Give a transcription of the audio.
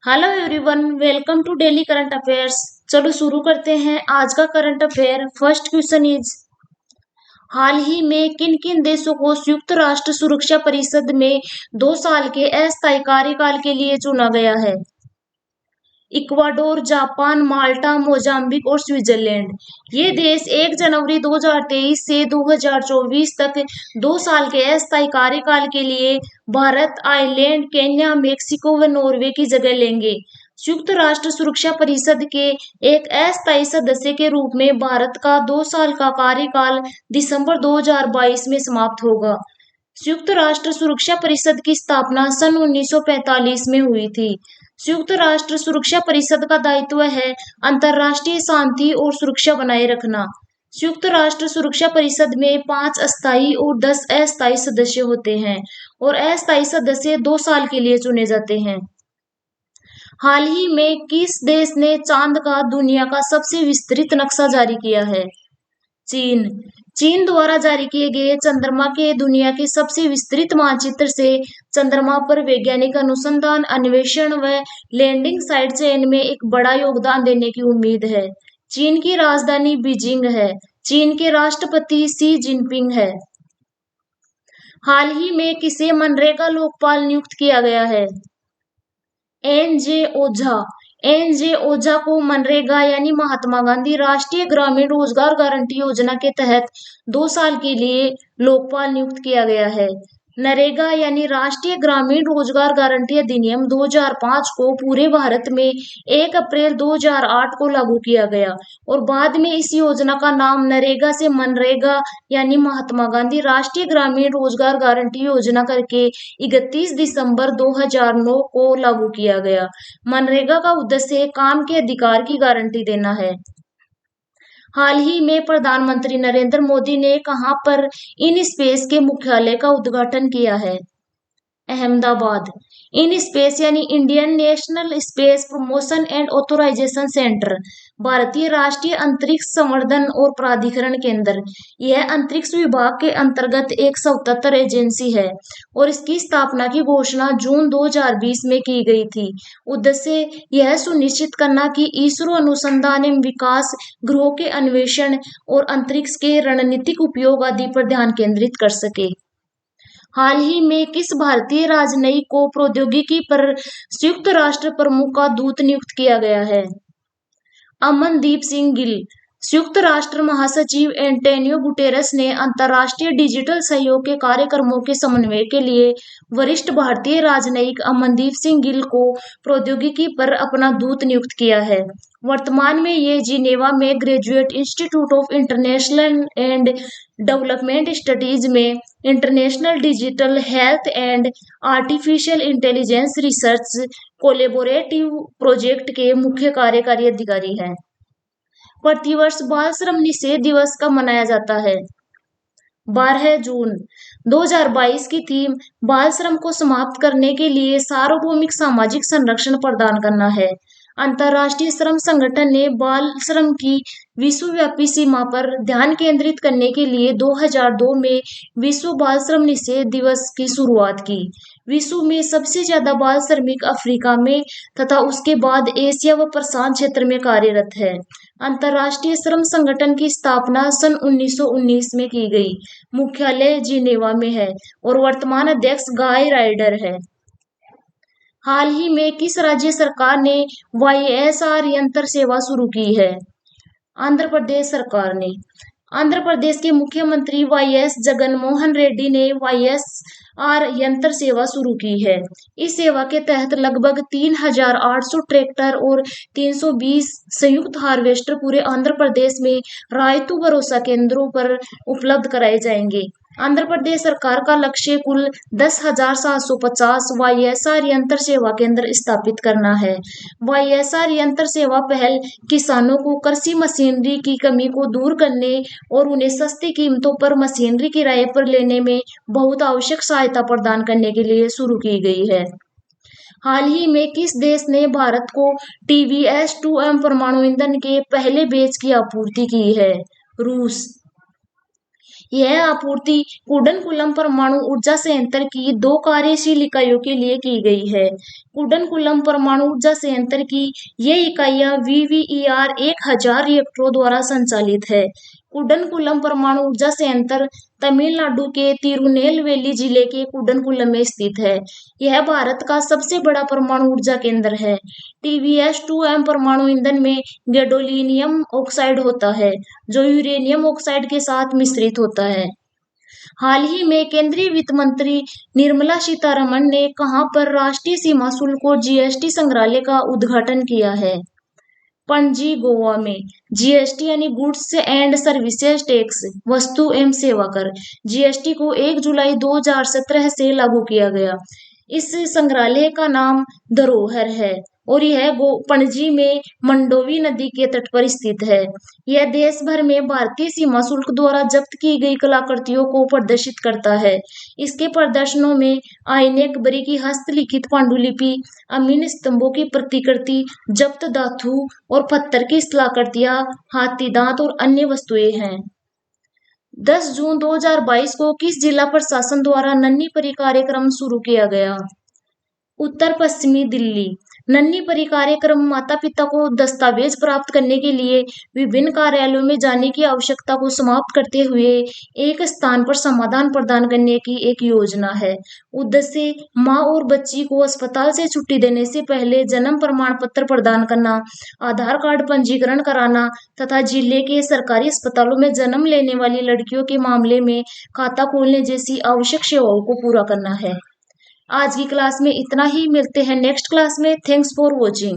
Hello everyone, welcome to daily current affairs. चलो शुरू करते हैं आज का current affair. First question is, हाल ही में किन किन देशों को संयुक्त राष्ट्र सुरक्षा परिषद में 2 साल के अस्थायी कार्यकाल के लिए चुना गया है? इक्वाडोर, जापान, माल्टा, मोजाम्बिक और स्विट्जरलैंड। ये देश 1 जनवरी 2023 से 2024 तक 2 साल के अस्थायी कार्यकाल के लिए भारत, आयरलैंड, केन्या, मेक्सिको व नॉर्वे की जगह लेंगे। संयुक्त राष्ट्र सुरक्षा परिषद के एक अस्थायी सदस्य के रूप में भारत का 2 साल का कार्यकाल दिसंबर 2022 में समाप्त होगा। संयुक्त राष्ट्र सुरक्षा परिषद की स्थापना सन 1945 में हुई थी। संयुक्त राष्ट्र सुरक्षा परिषद का दायित्व है अंतर्राष्ट्रीय शांति और सुरक्षा बनाए रखना। संयुक्त राष्ट्र सुरक्षा परिषद में 5 अस्थायी और 10 अस्थायी सदस्य होते हैं और अस्थायी सदस्य 2 साल के लिए चुने जाते हैं। हाल ही में किस देश ने चांद का दुनिया का सबसे विस्तृत नक्शा जारी किया है? चीन। चीन द्वारा जारी किए गए चंद्रमा के दुनिया के सबसे विस्तृत मानचित्र से चंद्रमा पर वैज्ञानिक अनुसंधान, अन्वेषण व लैंडिंग साइट चयन में एक बड़ा योगदान देने की उम्मीद है। चीन की राजधानी बीजिंग है। चीन के राष्ट्रपति शी जिनपिंग है। हाल ही में किसे मनरेगा लोकपाल नियुक्त किया गया है? एन.जे. ओझा। एन.जे. ओझा को मनरेगा यानी महात्मा गांधी राष्ट्रीय ग्रामीण रोजगार गारंटी योजना के तहत 2 साल के लिए लोकपाल नियुक्त किया गया है। नरेगा यानी राष्ट्रीय ग्रामीण रोजगार गारंटी अधिनियम 2005 को पूरे भारत में 1 अप्रैल 2008 को लागू किया गया और बाद में इस योजना का नाम नरेगा से मनरेगा यानी महात्मा गांधी राष्ट्रीय ग्रामीण रोजगार गारंटी योजना करके 31 दिसंबर 2009 को लागू किया गया। मनरेगा का उद्देश्य काम के अधिकार की गारंटी देना है। हाल ही में प्रधानमंत्री नरेंद्र मोदी ने कहां पर इन स्पेस के मुख्यालय का उद्घाटन किया है? अहमदाबाद। इन स्पेस यानी Indian National Space Promotion and Authorisation Centre भारतीय राष्ट्रीय अंतरिक्ष संवर्धन और प्राधिकरण केंद्र। यह अंतरिक्ष विभाग के अंतर्गत एक स्वतंत्र एजेंसी है और इसकी स्थापना की घोषणा जून 2020 में की गई थी। उद्देश्य यह सुनिश्चित करना कि इसरो अनुसंधान एवं विकास, ग्रहों के अन्वेषण और अंतरिक्ष के रणनीतिक उपयोग आदि पर ध्यान केंद्रित कर सके। हाल ही में किस भारतीय राजनयिक को प्रौद्योगिकी पर संयुक्त राष्ट्र प्रमुख का दूत नियुक्त किया गया है? अमनदीप सिंह गिल। संयुक्त राष्ट्र महासचिव एंटोनियो गुटेरस ने अंतर्राष्ट्रीय डिजिटल सहयोग के कार्यक्रमों के समन्वय के लिए वरिष्ठ भारतीय राजनयिक अमनदीप सिंह गिल को प्रौद्योगिकी पर अपना दूत नियुक्त किया है। वर्तमान में ये जिनेवा में graduate institute of international and development studies में international digital health and artificial intelligence research collaborative project के मुख्य कार्यकारी अधिकारी हैं। प्रतिवर्ष बाल श्रम निषेध दिवस कब मनाया जाता है? 12 जून। 2022 की थीम बाल श्रम को समाप्त करने के लिए सार्वभौमिक सामाजिक संरक्षण प्रदान करना है। अंतर्राष्ट्रीय श्रम संगठन ने बाल श्रम की विश्वव्यापी सीमा पर ध्यान केंद्रित करने के लिए 2002 में विश्व बाल श्रम निषेध दिवस की शुरुआत की। विश्व में सबसे ज्यादा बाल श्रमिक अफ्रीका में तथा उसके बाद एशिया व प्रशांत क्षेत्र में कार्यरत है। अंतर्राष्ट्रीय श्रम संगठन की स्थापना सन 1919 में की गई। मुख्यालय जिनेवा में है और वर्तमान अध्यक्ष गाय राइडर है। हाल ही में किस राज्य सरकार ने वाईएसआर यंत्र सेवा शुरू की है? आंध्र प्रदेश सरकार ने। आंध्र प्रदेश के मुख्यमंत्री वाईएस जगनमोहन रेड्डी ने वाईएसआर यंत्र सेवा शुरू की है। इस सेवा के तहत लगभग 3,800 ट्रैक्टर और 320 संयुक्त हार्वेस्टर पूरे आंध्र प्रदेश में रायतू भरोसा केंद्रों पर उपलब्ध कराए जाएंगे। आंध्र प्रदेश सरकार का लक्ष्य कुल 10,750 वाईएसआर यंत्र सेवा केंद्र स्थापित करना है। वाईएसआर यंत्र सेवा पहल किसानों को कृषि मशीनरी की कमी को दूर करने और उन्हें सस्ती कीमतों पर मशीनरी किराए पर लेने में बहुत आवश्यक सहायता प्रदान करने के लिए शुरू की गई है। हाल ही में किस देश ने भारत को TBS-2M परमाणु ईंधन के पहले बैच की आपूर्ति की है? रूस। यह आपूर्ति कुडनकुलम परमाणु ऊर्जा संयंत्र की 2 कार्यशील इकाइयों के लिए की गई है। कुडनकुलम परमाणु ऊर्जा संयंत्र की ये इकाइयां VVER 1000 रिएक्टरों द्वारा संचालित है। कुडनकुलम परमाणु ऊर्जा संयंत्र तमिलनाडु के तिरुनेलवेली जिले के कुडनकुलम में स्थित है। यह भारत का सबसे बड़ा परमाणु ऊर्जा केंद्र है। TBS-2M परमाणु ईंधन में गैडोलीनियम ऑक्साइड होता है, जो यूरेनियम ऑक्साइड के साथ मिश्रित होता है। हाल ही में केंद्रीय वित्त मंत्री निर्मला सीतारमण ने कहां पर राष्ट्रीय सीमा शुल्क और GST संग्रहालय का उद्घाटन किया है? पणजी, गोवा में। GST यानी गुड्स एंड सर्विसेज टैक्स, वस्तु एवं सेवा कर, GST को 1 जुलाई 2017 से लागू किया गया। इस संग्रहालय का नाम धरोहर है और यह पणजी में मंडोवी नदी के तट पर स्थित है। यह देश भर में भारतीय सीमा शुल्क द्वारा जब्त की गई कलाकृतियों को प्रदर्शित करता है। इसके प्रदर्शनों में आईने अकबरी की हस्तलिखित पांडुलिपि, अमीन स्तंभों की प्रतिकृति, जब्त धातु और पत्थर की शिलाकृतियां, हाथी दांत और अन्य वस्तुएं हैं। 10 जून 2022 को किस जिला प्रशासन द्वारा नन्ही परी कार्यक्रम शुरू किया गया? उत्तर पश्चिमी दिल्ली। नन्ही परी कार्यक्रम माता पिता को दस्तावेज प्राप्त करने के लिए विभिन्न कार्यालयों में जाने की आवश्यकता को समाप्त करते हुए एक स्थान पर समाधान प्रदान करने की एक योजना है। उद्देश्य माँ और बच्ची को अस्पताल से छुट्टी देने से पहले जन्म प्रमाण पत्र प्रदान करना, आधार कार्ड पंजीकरण कराना तथा जिले के सरकारी अस्पतालों में जन्म लेने वाली लड़कियों के मामले में खाता खोलने जैसी आवश्यक सेवाओं को पूरा करना है। आज की क्लास में इतना ही। मिलते हैं नेक्स्ट क्लास में। Thanks for watching.